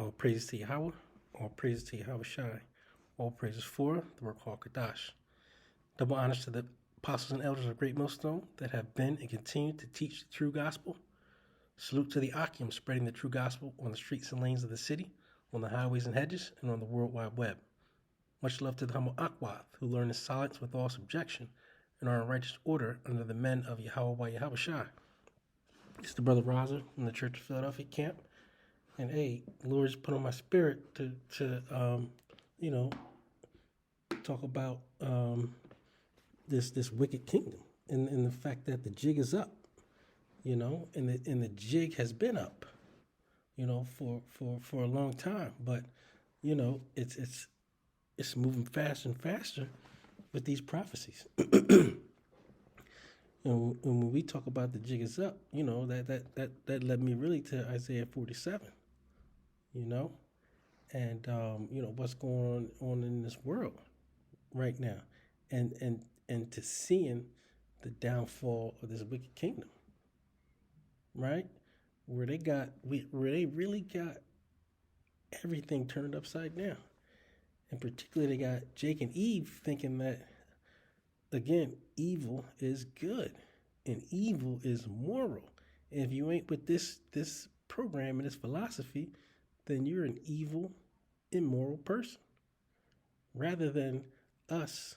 All praises to Yahweh, all praises to Yahweh Shai, all praises for the work called Kadash. Double honors to the apostles and elders of Great Millstone that have been and continue to teach the true gospel. Salute to the Akim spreading the true gospel on the streets and lanes of the city, on the highways and hedges, and on the World Wide Web. Much love to the humble Akwath, who learn in silence with all subjection and are in righteous order under the men of Yahweh by Yahweh Shai. It's the brother Raza from the Church of Philadelphia camp. And hey, the Lord's put on my spirit to talk about this wicked kingdom and the fact that the jig is up, and the jig has been up, for a long time. But it's moving faster and faster with these prophecies. And when we talk about the jig is up, that led me really to Isaiah 47. And what's going on in this world right now, and to seeing the downfall of this wicked kingdom, right? Where they really got everything turned upside down, and particularly they got Jake and Eve thinking that, again, evil is good and evil is moral. And if you ain't with this program and this philosophy, then you're an evil, immoral person. Rather than us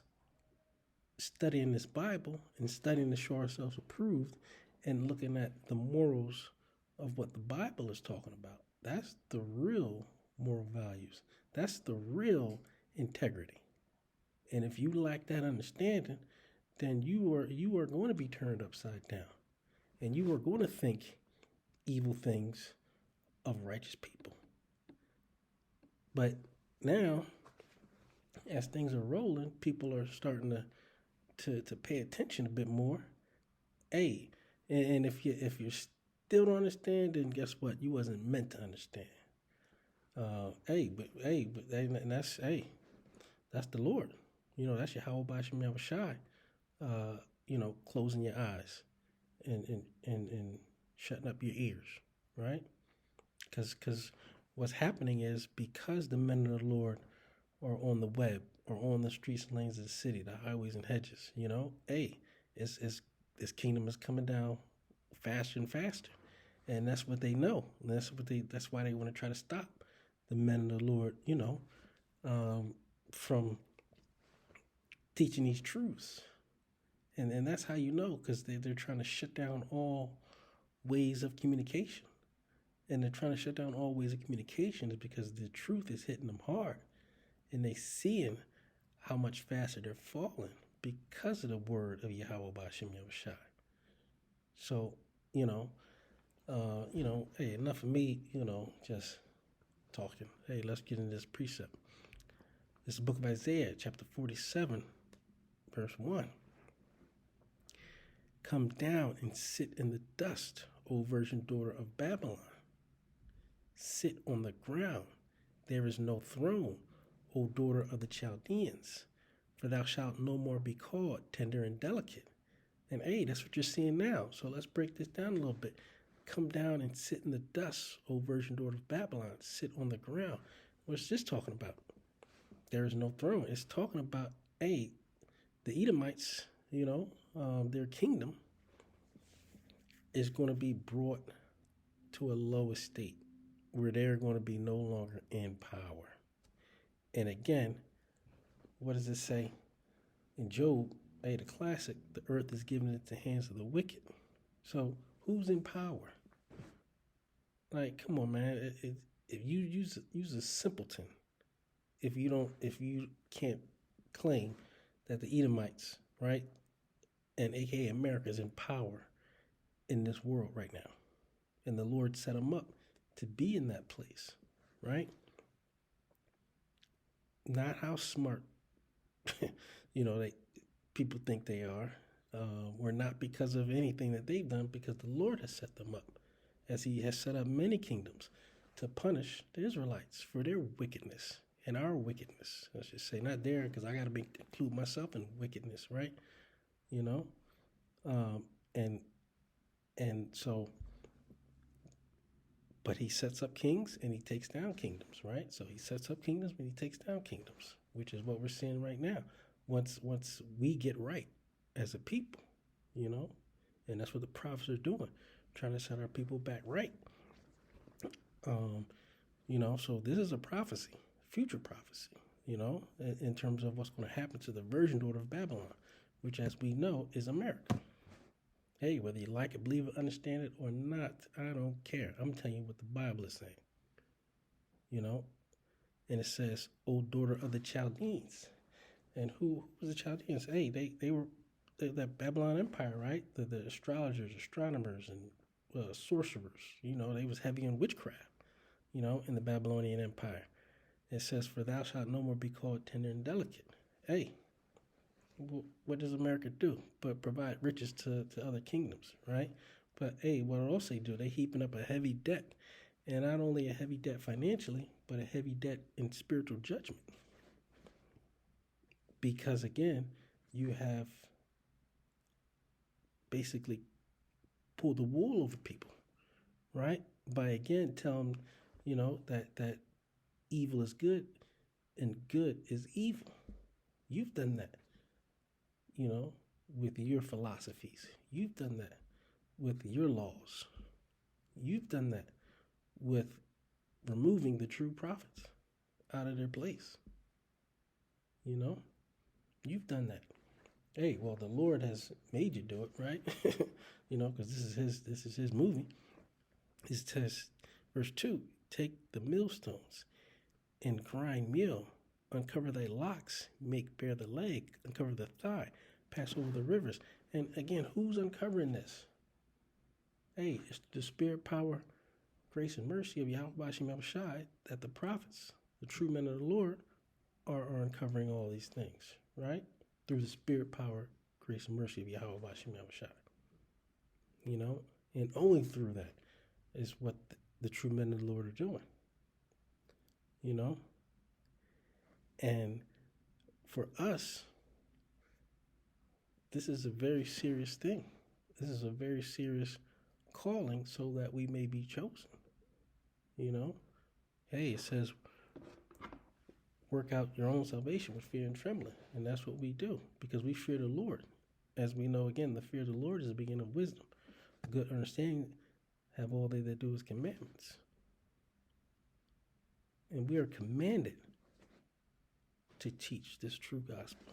studying this Bible and studying to show ourselves approved and looking at the morals of what the Bible is talking about. That's the real moral values. That's the real integrity. And if you lack that understanding, then you are going to be turned upside down. And you are going to think evil things of righteous people. But now, as things are rolling, people are starting to pay attention a bit more. Hey, and if you still don't understand, then guess what? You wasn't meant to understand. And that's the Lord. That's Yahweh Bashim Yahweh Shai. Closing your eyes and shutting up your ears, right? Because what's happening is, because the men of the Lord are on the web or on the streets and lanes of the city, the highways and hedges, this kingdom is coming down faster and faster. And that's what they know. That's why they want to try to stop the men of the Lord, from teaching these truths. And that's how you know, because they're trying to shut down all ways of communication. And they're trying to shut down all ways of communication is because the truth is hitting them hard. And they seeing how much faster they're falling because of the word of Yahweh Bashim Yahushai. So, hey, enough of me, just talking. Hey, let's get into this precept. This is the book of Isaiah, chapter 47, verse 1. Come down and sit in the dust, O virgin daughter of Babylon. Sit on the ground. There is no throne, O daughter of the Chaldeans, for thou shalt no more be called tender and delicate. And hey, that's what you're seeing now. So let's break this down a little bit. Come down and sit in the dust, O virgin daughter of Babylon. Sit on the ground. What's this talking about? There is no throne. It's talking about, the Edomites, their kingdom is going to be brought to a low estate where they're going to be no longer in power. And again, what does it say in Job? The classic, the earth is given into the hands of the wicked. So who's in power? Like, come on, man. If you use a simpleton, if you can't claim that the Edomites, right, and aka America is in power in this world right now, and the Lord set them up to be in that place, right? Not how smart, people think they are, or not because of anything that they've done, because the Lord has set them up, as He has set up many kingdoms to punish the Israelites for their wickedness and our wickedness. I should say, not there, because I got to include myself in wickedness, right? And so But he sets up kings and he takes down kingdoms, right? So he sets up kingdoms and he takes down kingdoms, which is what we're seeing right now. Once we get right as a people, you know, and that's what the prophets are doing, trying to set our people back right. You know, so this is a prophecy, future prophecy, you know, in terms of what's going to happen to the virgin daughter of Babylon, which, as we know, is America. Hey, whether you like it, believe it, understand it, or not, I don't care. I'm telling you what the Bible is saying, you know, and it says, "O daughter of the Chaldeans," and who was the Chaldeans? Hey, they were that Babylon Empire, right? The astrologers, astronomers, and sorcerers. You know, they was heavy on witchcraft. You know, in the Babylonian Empire, it says, "For thou shalt no more be called tender and delicate." Hey, what does America do but provide riches to other kingdoms, right? But hey, what else they do? They heaping up a heavy debt, and not only a heavy debt financially, but a heavy debt in spiritual judgment. Because again, you have basically pulled the wool over people, right? By again telling, you know, that evil is good and good is evil. You've done that, you know, with your philosophies. You've done that with your laws. You've done that with removing the true prophets out of their place. You know, you've done that. Hey, well, the Lord has made you do it, right? You know, because this is his movie. It says, verse 2, "Take the millstones and grind meal, uncover thy locks, make bare the leg, uncover the thigh, pass over the rivers." And again, who's uncovering this? Hey, it's the spirit, power, grace, and mercy of Yahweh Bashim Yahushai that the prophets, the true men of the Lord, are uncovering all these things, right? Through the spirit, power, grace, and mercy of Yahweh Bashim Yahushai. You know, and only through that is what the true men of the Lord are doing. You know? And for us, this is a very serious thing. This is a very serious calling so that we may be chosen. You know? Hey, it says, work out your own salvation with fear and trembling. And that's what we do because we fear the Lord. As we know, again, the fear of the Lord is the beginning of wisdom. A good understanding have all they that do his commandments. And we are commanded to teach this true gospel.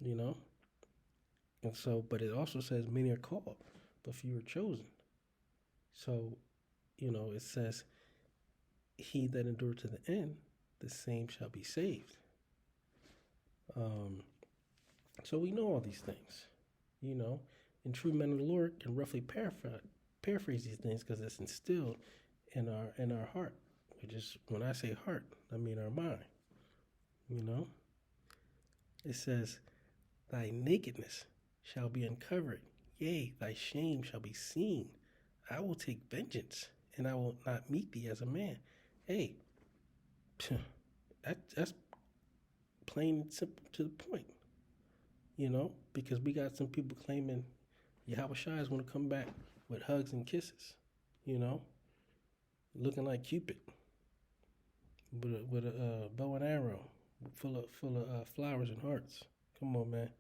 You know? And so, but it also says many are called, but few are chosen. So, you know, it says, "He that endured to the end, the same shall be saved." So we know all these things, you know, and true men of the Lord can roughly paraphrase these things because it's instilled in our heart, which is, when I say heart, I mean our mind. You know, it says, "Thy nakedness shall be uncovered, yea, thy shame shall be seen. I will take vengeance, and I will not meet thee as a man." Hey, that's plain and simple to the point. You know, because we got some people claiming Yahweh Shai is going to come back with hugs and kisses, you know, looking like Cupid with a bow and arrow full of flowers and hearts. Come on, man.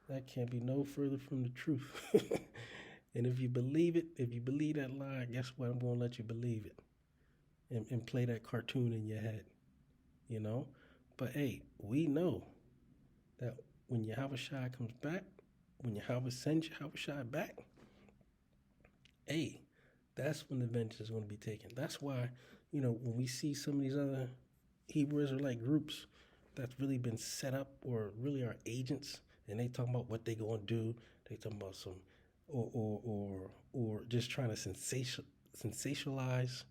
That can't be no further from the truth. And if you believe it, if you believe that lie, guess what? I'm going to let you believe it and play that cartoon in your head, you know. But hey, we know that when Yahweh Shai comes back, when Yahweh sends Yahweh Shai back, hey, that's when the vengeance is going to be taken. That's why, you know, when we see some of these other Hebrew Israelite groups that's really been set up or really are agents, and they talking about what they going to do, they talking about some, or just trying to sensationalize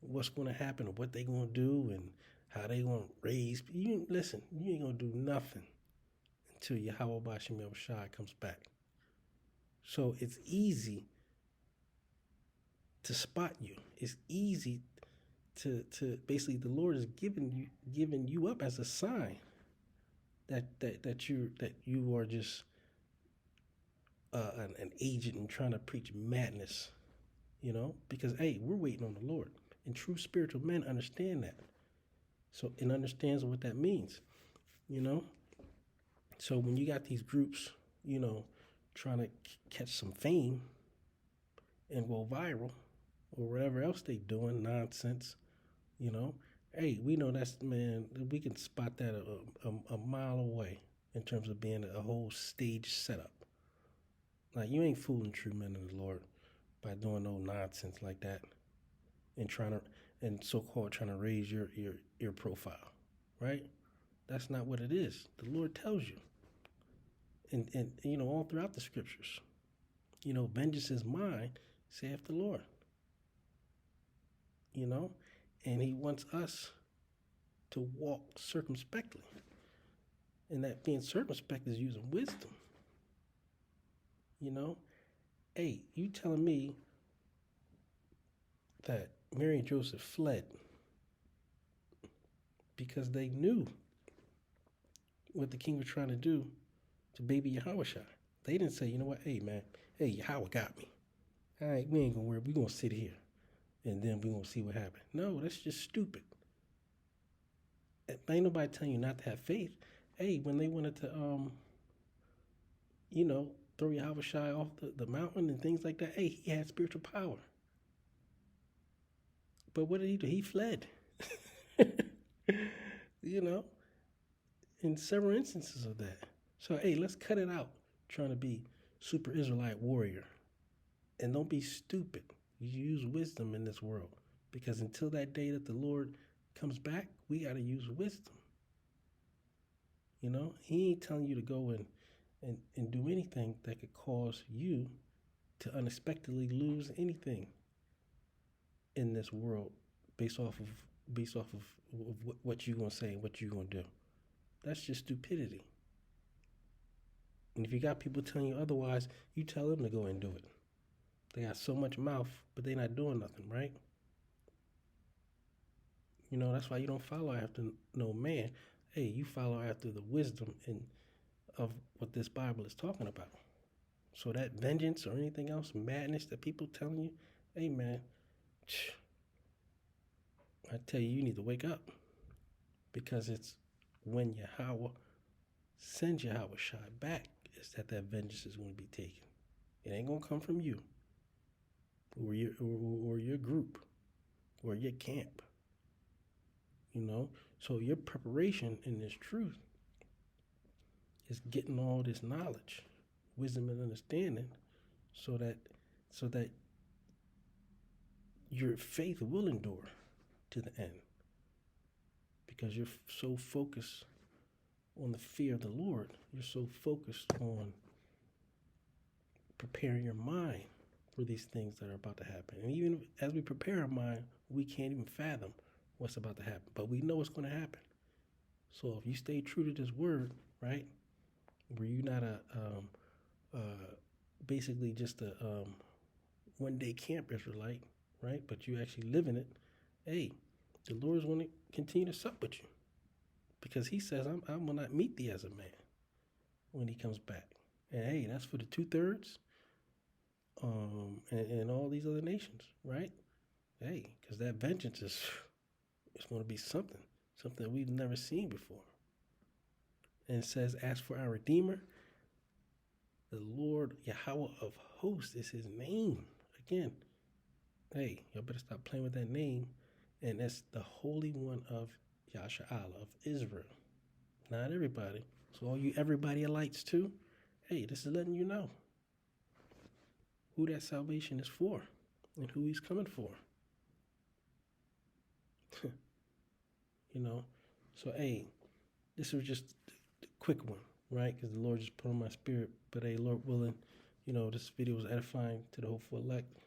what's going to happen or what they going to do and how they going to raise. You listen, you ain't going to do nothing until Yahweh Bashim Yahushai comes back. So it's easy to spot you. It's easy to basically, the Lord is giving you up as a sign that you are just an agent and trying to preach madness, because, hey, we're waiting on the Lord. And true spiritual men understand that. So, and understands what that means, you know? So when you got these groups, trying to catch some fame and go viral or whatever else they doing, nonsense, you know, hey, we know that's, man, we can spot that a mile away in terms of being a whole stage setup. Like, you ain't fooling true men of the Lord by doing no nonsense like that and so-called trying to raise your profile, right? That's not what it is. The Lord tells you. And all throughout the scriptures, vengeance is mine, saith the Lord. And he wants us to walk circumspectly. And that being circumspect is using wisdom. Hey, you telling me that Mary and Joseph fled because they knew what the king was trying to do to baby Yahushua. They didn't say, you know what, hey man, hey, Yahweh got me. All right, we ain't gonna worry, we gonna sit here and then we gonna see what happens. No, that's just stupid. Ain't nobody telling you not to have faith. Hey, when they wanted to throw Yahushua off the mountain and things like that, hey, he had spiritual power. But what did he do? He fled. In several instances of that. So, hey, let's cut it out trying to be super Israelite warrior. And don't be stupid. You use wisdom in this world. Because until that day that the Lord comes back, we got to use wisdom. He ain't telling you to go and do anything that could cause you to unexpectedly lose anything in this world based off of what you're going to say and what you're going to do. That's just stupidity. And if you got people telling you otherwise, you tell them to go and do it. They got so much mouth, but they're not doing nothing, right? That's why you don't follow after no man. Hey, you follow after the wisdom of what this Bible is talking about. So that vengeance or anything else, madness that people telling you, hey man, I tell you, you need to wake up. Because it's when Yahweh sends Yahushua back, is that vengeance is going to be taken. It ain't going to come from you or your group or your camp. So your preparation in this truth is getting all this knowledge, wisdom, and understanding so that your faith will endure to the end. Because you're so focused on the fear of the Lord. You're so focused on preparing your mind for these things that are about to happen. And even as we prepare our mind, we can't even fathom what's about to happen. But we know it's going to happen. So if you stay true to this word, right, where you're not basically just a one-day camp Israelite, right, but you actually live in it, hey, the Lord's going to continue to sup with you. Because he says, I will not meet thee as a man when he comes back. And hey, that's for the 2/3 and all these other nations, right? Hey, because that vengeance is going to be something we've never seen before. And it says, as for our Redeemer, the Lord Yahweh of hosts is his name. Again, hey, y'all better stop playing with that name. And that's the Holy One of Yasha'Allah, of Israel. Not everybody. So all you everybody-alites too, hey, this is letting you know who that salvation is for and who he's coming for. So hey, this was just a quick one, right? Because the Lord just put on my spirit. But hey, Lord willing, this video was edifying to the hopeful elect.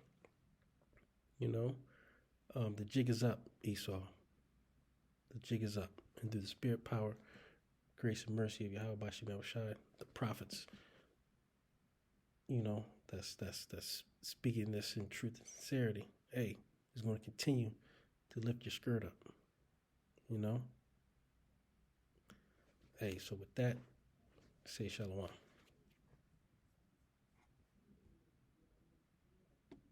The jig is up, Esau. The jig is up. And through the spirit, power, grace, and mercy of Yahweh Bashim Yahushai, the prophets, that's speaking this in truth and sincerity, hey, is going to continue to lift your skirt up. Hey, so with that, say shalom.